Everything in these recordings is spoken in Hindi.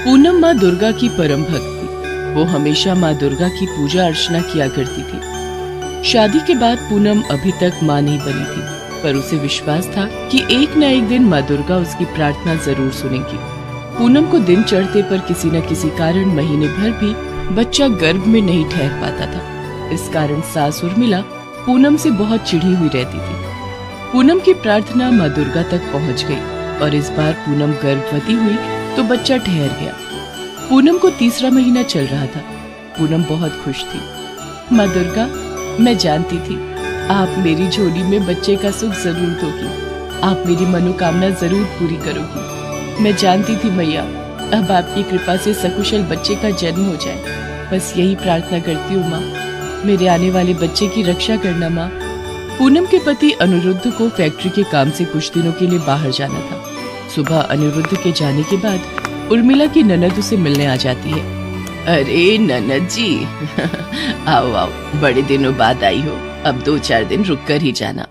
पूनम माँ दुर्गा की परम भक्त थी। वो हमेशा माँ दुर्गा की पूजा अर्चना किया करती थी। शादी के बाद पूनम अभी तक माँ नहीं बनी थी, पर उसे विश्वास था कि एक न एक दिन माँ दुर्गा उसकी प्रार्थना जरूर सुनेगी। पूनम को दिन चढ़ते पर किसी न किसी कारण महीने भर भी बच्चा गर्भ में नहीं ठहर पाता था। इस कारण सास उर्मिला पूनम से बहुत चिढ़ी हुई रहती थी। पूनम की प्रार्थना माँ दुर्गा तक पहुँच गई और इस बार पूनम गर्भवती हुई तो बच्चा ठहर गया। पूनम को तीसरा महीना चल रहा था। पूनम बहुत खुश थी। माँ दुर्गा, मैं जानती थी आप मेरी झोली में बच्चे का सुख जरूर दोगी। आप मेरी मनोकामना जरूर पूरी करोगी। मैं जानती थी मैया, अब आपकी कृपा से सकुशल बच्चे का जन्म हो जाए। बस यही प्रार्थना करती हूँ माँ, मेरे आने वाले बच्चे की रक्षा करना माँ। पूनम के पति अनिरुद्ध को फैक्ट्री के काम से कुछ दिनों के लिए बाहर जाना था। सुबह अनिरुद्ध के जाने के बाद उर्मिला की ननद उसे मिलने आ जाती है। अरे ननद जी आओ आओ, बड़े दिनों बाद आई हो। अब 2-4 दिन रुक कर ही जाना।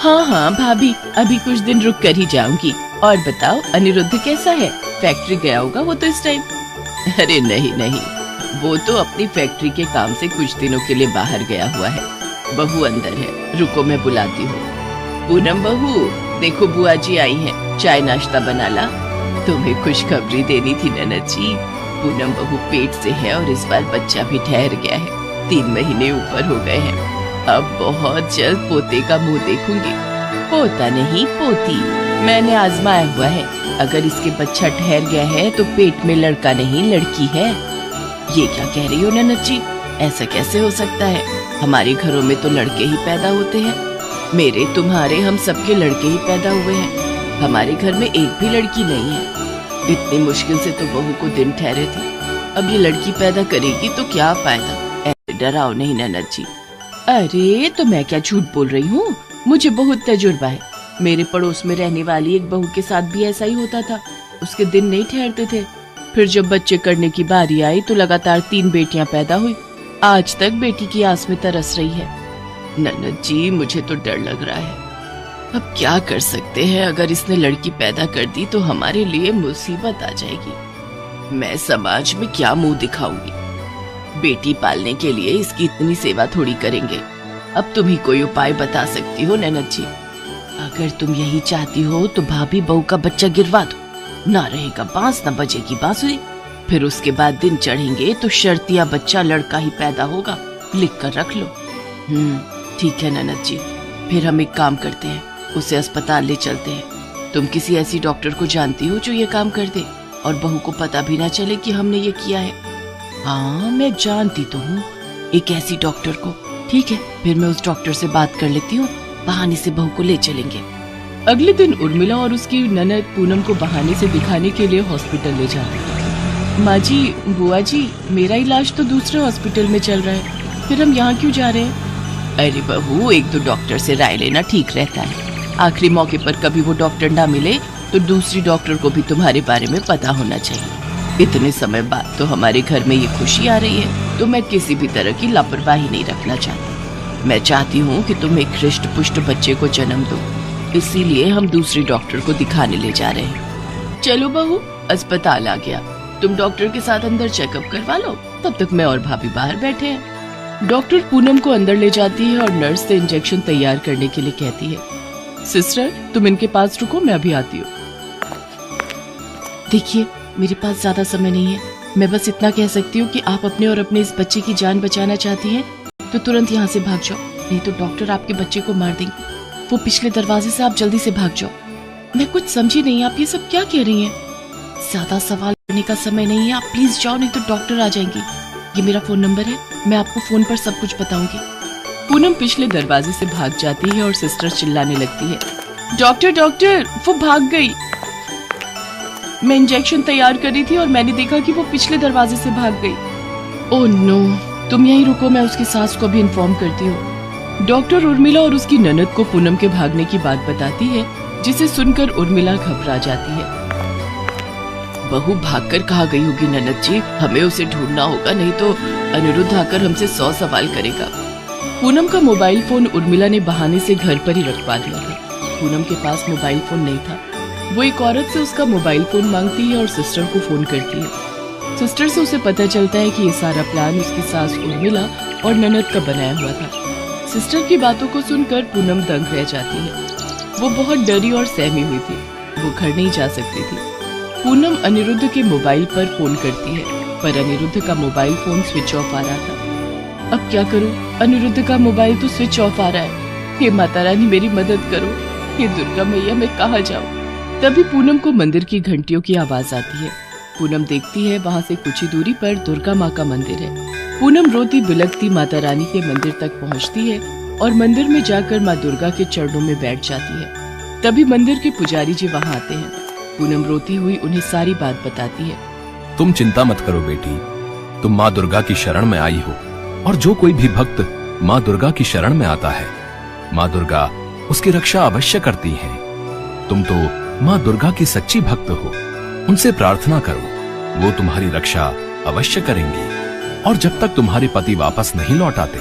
हाँ हाँ भाभी, अभी कुछ दिन रुक कर ही जाऊंगी। और बताओ अनिरुद्ध कैसा है? फैक्ट्री गया होगा वो तो इस टाइम। अरे नहीं नहीं, वो तो अपनी फैक्ट्री के काम से कुछ दिनों के लिए बाहर गया हुआ है। बहू अंदर है, रुको मैं बुलाती हूँ। पूनम बहू, देखो बुआ जी आई हैं, चाय नाश्ता बना ला। तुम्हें खुशखबरी देनी थी ननद जी। पूनम बहू पेट से है और इस बार बच्चा भी ठहर गया है। 3 महीने ऊपर हो गए हैं। अब बहुत जल्द पोते का मुंह देखूंगी। पोता नहीं पोती, मैंने आजमाया हुआ है। अगर इसके बच्चा ठहर गया है तो पेट में लड़का नहीं लड़की है। ये क्या कह रही हो ननद जी? ऐसा कैसे हो सकता है? हमारे घरों में तो लड़के ही पैदा होते हैं। मेरे, तुम्हारे, हम सबके लड़के ही पैदा हुए हैं। हमारे घर में एक भी लड़की नहीं है। इतनी मुश्किल से तो बहू को दिन ठहरे थे। अब ये लड़की पैदा करेगी तो क्या फायदा? ऐसे डराओ नहीं ननद जी। अरे तो मैं क्या झूठ बोल रही हूँ, मुझे बहुत तजुर्बा है। मेरे पड़ोस में रहने वाली एक बहू के साथ भी ऐसा ही होता था। उसके दिन नहीं ठहरते थे। फिर जब बच्चे करने की बारी आई तो लगातार 3 बेटियां पैदा हुई। आज तक बेटी की आस में तरस रही है। ननद जी मुझे तो डर लग रहा है। अब क्या कर सकते हैं? अगर इसने लड़की पैदा कर दी तो हमारे लिए मुसीबत आ जाएगी। मैं समाज में क्या मुंह दिखाऊंगी? बेटी पालने के लिए इसकी इतनी सेवा थोड़ी करेंगे। अब तुम ही कोई उपाय बता सकती हो ननद जी। अगर तुम यही चाहती हो तो भाभी बहू का बच्चा गिरवा दो। ना रहेगा बांस, ना बजेगी बांसुरी। फिर उसके बाद दिन चढ़ेंगे तो शर्तिया बच्चा लड़का ही पैदा होगा। लिख कर रख लो। ठीक है ननद जी। फिर हम एक काम करते हैं, उसे अस्पताल ले चलते हैं। तुम किसी ऐसी डॉक्टर को जानती हो जो ये काम कर दे और बहू को पता भी ना चले कि हमने ये किया है? हाँ मैं जानती तो हूँ एक ऐसी डॉक्टर को। ठीक है, फिर मैं उस डॉक्टर से बात कर लेती हूँ। बहाने से बहू को ले चलेंगे। अगले दिन उर्मिला और उसकी ननद पूनम को बहाने से दिखाने के लिए हॉस्पिटल ले जाती है। माँ जी, बुआ जी, मेरा इलाज तो दूसरे हॉस्पिटल में चल रहा है, फिर हम यहाँ क्यों जा रहे हैं? अरे बहू, 1-2 डॉक्टर से राय लेना ठीक रहता है। आखिरी मौके पर कभी वो डॉक्टर ना मिले तो दूसरी डॉक्टर को भी तुम्हारे बारे में पता होना चाहिए। इतने समय बाद तो हमारे घर में ये खुशी आ रही है, तो मैं किसी भी तरह की लापरवाही नहीं रखना चाहती। मैं चाहती हूँ कि तुम एक हृष्ट पुष्ट बच्चे को जन्म दो। इसीलिए हम दूसरी डॉक्टर को दिखाने ले जा रहे हैं। चलो बहू, अस्पताल आ गया। तुम डॉक्टर के साथ अंदर चेकअप करवा लो, तब तक मैं और भाभी बाहर बैठे हैं। डॉक्टर पूनम को अंदर ले जाती है और नर्स से इंजेक्शन तैयार करने के लिए कहती है। सिस्टर, तुम इनके पास रुको, मैं अभी आती हूँ। देखिए, मेरे पास ज्यादा समय नहीं है। मैं बस इतना कह सकती हूँ कि आप अपने और अपने इस बच्चे की जान बचाना चाहती हैं तो तुरंत यहाँ से भाग जाओ, नहीं तो डॉक्टर आपके बच्चे को मार देंगे। वो पिछले दरवाजे से आप जल्दी से भाग जाओ। मैं कुछ समझी नहीं, आप ये सब क्या कह रही हैं? ज्यादा सवाल करने का समय नहीं है, आप प्लीज जाओ, नहीं तो डॉक्टर आ जाएंगे। ये मेरा फोन नंबर है, मैं आपको फोन पर सब कुछ बताऊंगी। पूनम पिछले दरवाजे से भाग जाती है और सिस्टर चिल्लाने लगती है, डॉक्टर डॉक्टर, वो भाग गई। मैं इंजेक्शन तैयार कर रही थी और मैंने देखा कि वो पिछले दरवाजे से भाग गई। ओह नो, तुम यहीं रुको, मैं उसकी सास को भी इन्फॉर्म करती हूँ। डॉक्टर उर्मिला और उसकी ननद को पूनम के भागने की बात बताती है, जिसे सुनकर उर्मिला घबरा जाती है। बहू भागकर कहाँ गई होगी ननद जी? हमें उसे ढूंढना होगा, नहीं तो अनिरुद्ध आकर हमसे 100 सवाल करेगा। पूनम का मोबाइल फोन उर्मिला ने बहाने से घर पर ही रखवा दिया था। पूनम के पास मोबाइल फोन नहीं था, वो एक औरत से उसका मोबाइल फोन मांगती है और सिस्टर को फोन करती है। सिस्टर से उसे पता चलता है कि ये सारा प्लान उसकी सास उर्मिला और ननद का बनाया हुआ था। सिस्टर की बातों को सुनकर पूनम दंग रह जाती है। वो बहुत डरी और सहमी हुई थी। वो घर नहीं जा सकती थी। पूनम अनिरुद्ध के मोबाइल पर फोन करती है, पर अनिरुद्ध का मोबाइल फोन स्विच ऑफ आ रहा था। अब क्या करूं? अनिरुद्ध का मोबाइल तो स्विच ऑफ आ रहा है। हे माता रानी, मेरी मदद करो। हे दुर्गा मैया, मैं कहाँ जाऊं? तभी पूनम को मंदिर की घंटियों की आवाज आती है। पूनम देखती है, वहाँ से कुछ ही दूरी पर दुर्गा माँ का मंदिर है। पूनम रोती बिलखती माता रानी के मंदिर तक पहुँचती है और मंदिर में जाकर माँ दुर्गा के चरणों में बैठ जाती है। तभी मंदिर के पुजारी जी वहाँ आते हैं। पूनम रोती हुई उन्हें सारी बात बताती है। तुम चिंता मत करो बेटी, तुम माँ दुर्गा की शरण में आई हो, और जो कोई भी भक्त माँ दुर्गा की शरण में आता है, माँ दुर्गा उसकी रक्षा अवश्य करती है। तुम तो माँ दुर्गा की सच्ची भक्त हो, उनसे प्रार्थना करो, वो तुम्हारी रक्षा अवश्य करेंगी। और जब तक तुम्हारे पति वापस नहीं लौट आते,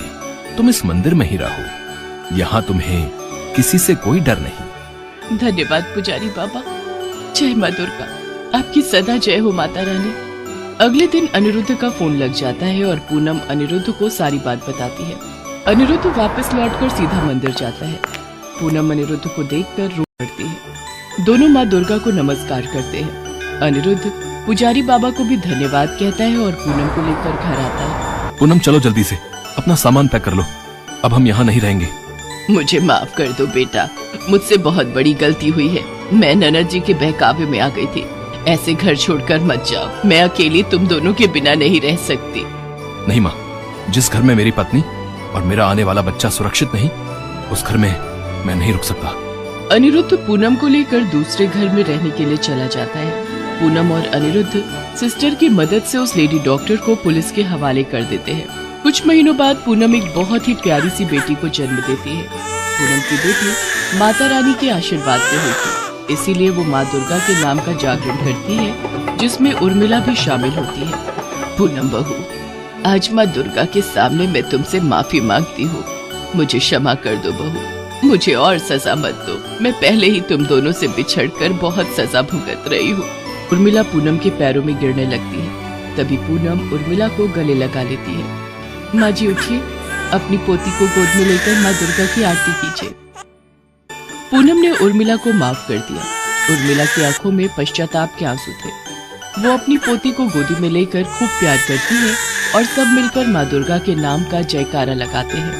तुम इस मंदिर में ही रहो। यहाँ तुम्हें किसी से कोई डर नहीं। धन्यवाद पुजारी बाबा। जय माँ दुर्गा, आपकी सदा जय हो माता रानी। अगले दिन अनिरुद्ध का फोन लग जाता है और पूनम अनिरुद्ध को सारी बात बताती है। अनिरुद्ध वापस लौटकर सीधा मंदिर जाता है। पूनम अनिरुद्ध को देखकर रो पड़ती है। दोनों माँ दुर्गा को नमस्कार करते हैं। अनिरुद्ध पुजारी बाबा को भी धन्यवाद कहता है और पूनम को लेकर घर आता है। पूनम चलो जल्दी से अपना सामान पैक कर लो, अब हम यहाँ नहीं रहेंगे। मुझे माफ कर दो बेटा, मुझसे बहुत बड़ी गलती हुई है। मैं ननद जी के बहकावे में आ गई थी। ऐसे घर छोड़कर मत जाओ, मैं अकेली तुम दोनों के बिना नहीं रह सकती। नहीं माँ, जिस घर में मेरी पत्नी और मेरा आने वाला बच्चा सुरक्षित नहीं, उस घर में मैं नहीं रुक सकता। अनिरुद्ध पूनम को लेकर दूसरे घर में रहने के लिए चला जाता है। पूनम और अनिरुद्ध सिस्टर की मदद से उस लेडी डॉक्टर को पुलिस के हवाले कर देते हैं। कुछ महीनों बाद पूनम एक बहुत ही प्यारी सी बेटी को जन्म देती है। पूनम की बेटी माता रानी के आशीर्वाद से हुई थी, इसीलिए वो माँ दुर्गा के नाम का जागरण करती है, जिसमें उर्मिला भी शामिल होती है। पूनम बहू, आज माँ दुर्गा के सामने मैं तुमसे माफी मांगती हूँ। मुझे क्षमा कर दो बहू, मुझे और सजा मत दो। मैं पहले ही तुम दोनों से बिछड़कर बहुत सजा भुगत रही हूँ। उर्मिला पूनम के पैरों में गिरने लगती है। तभी पूनम उर्मिला को गले लगा लेती है। माँ जी उठिए, अपनी पोती को गोद में लेकर माँ दुर्गा की आरती कीजिए। पूनम ने उर्मिला को माफ कर दिया। उर्मिला की आंखों में पश्चाताप के आंसू थे। वो अपनी पोती को गोदी में लेकर खूब प्यार करती है और सब मिलकर माँ दुर्गा के नाम का जयकारा लगाते हैं।